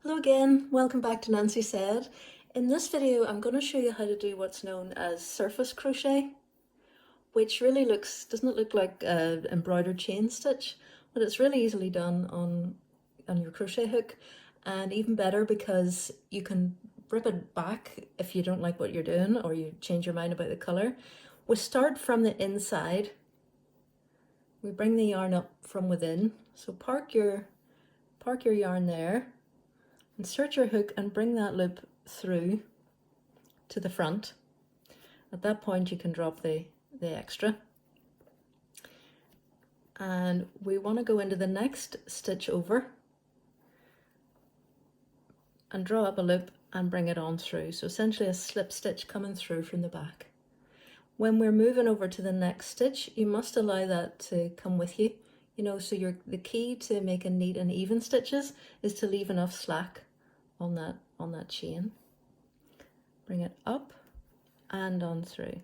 Hello again, welcome back to Nancy Said. In this video I'm going to show you how to do what's known as surface crochet, which really doesn't it look like an embroidered chain stitch, but it's really easily done on your crochet hook, and even better because you can rip it back if you don't like what you're doing or you change your mind about the colour. We start from the inside, we bring the yarn up from within, so park your yarn there. Insert your hook and bring that loop through to the front. At that point you can drop the extra. And we want to go into the next stitch over and draw up a loop and bring it on through. So essentially a slip stitch coming through from the back. When we're moving over to the next stitch, you must allow that to come with you. So the key to making neat and even stitches is to leave enough slack on that chain. Bring it up and on through.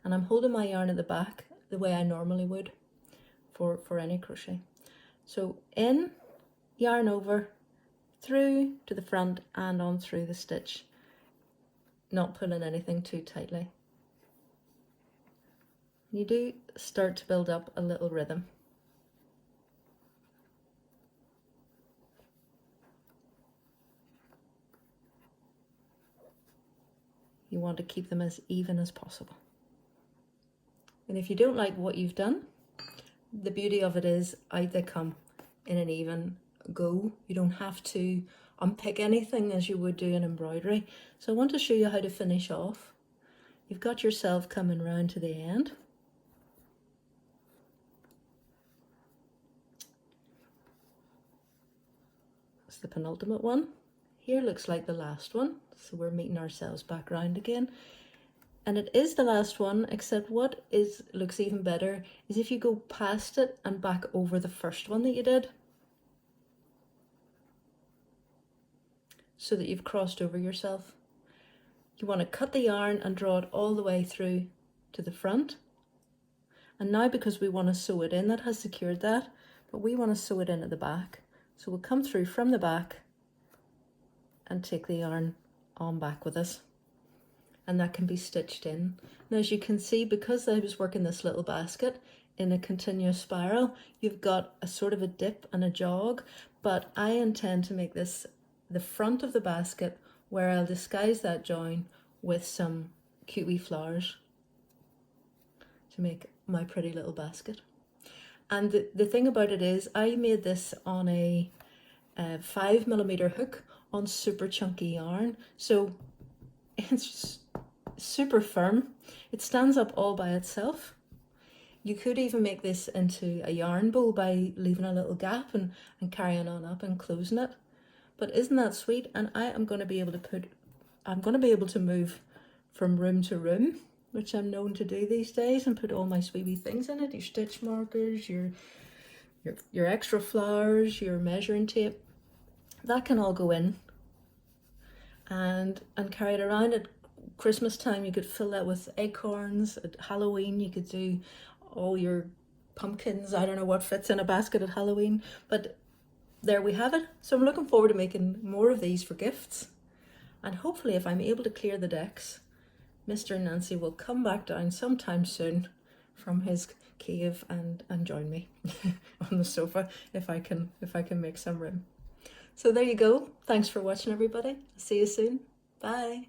And I'm holding my yarn at the back the way I normally would for any crochet. So in, yarn over, through to the front and on through the stitch, not pulling anything too tightly. You do start to build up a little rhythm. You want to keep them as even as possible. And if you don't like what you've done, the beauty of it is out they come in an even go. You don't have to unpick anything as you would do in embroidery. So I want to show you how to finish off. You've got yourself coming round to the end. That's the penultimate one. Here looks like the last one, so we're meeting ourselves back round again. And it is the last one, except what looks even better is if you go past it and back over the first one that you did, so that you've crossed over yourself. You want to cut the yarn and draw it all the way through to the front. And now, because we want to sew it in, that has secured that, but we want to sew it in at the back. So we'll come through from the back and take the yarn on back with us, and that can be stitched in. Now, as you can see, because I was working this little basket in a continuous spiral, you've got a sort of a dip and a jog, but I intend to make this the front of the basket, where I'll disguise that join with some cute wee flowers to make my pretty little basket. And the thing about it is, I made this on a 5mm hook on super chunky yarn, so it's super firm. It stands up all by itself. You could even make this into a yarn bowl by leaving a little gap and carrying on up and closing it. But isn't that sweet? And I am going to be able to move from room to room, which I'm known to do these days, and put all my sweet wee things in it, your stitch markers, your extra flowers, your measuring tape. That can all go in and carry it around. At Christmas time you could fill that with acorns. At Halloween you could do all your pumpkins. I don't know what fits in a basket at Halloween, but there we have it. So I'm looking forward to making more of these for gifts, and hopefully if I'm able to clear the decks, Mr. Nancy will come back down sometime soon from his cave and join me on the sofa if I can make some room. So there you go. Thanks for watching, everybody. See you soon. Bye.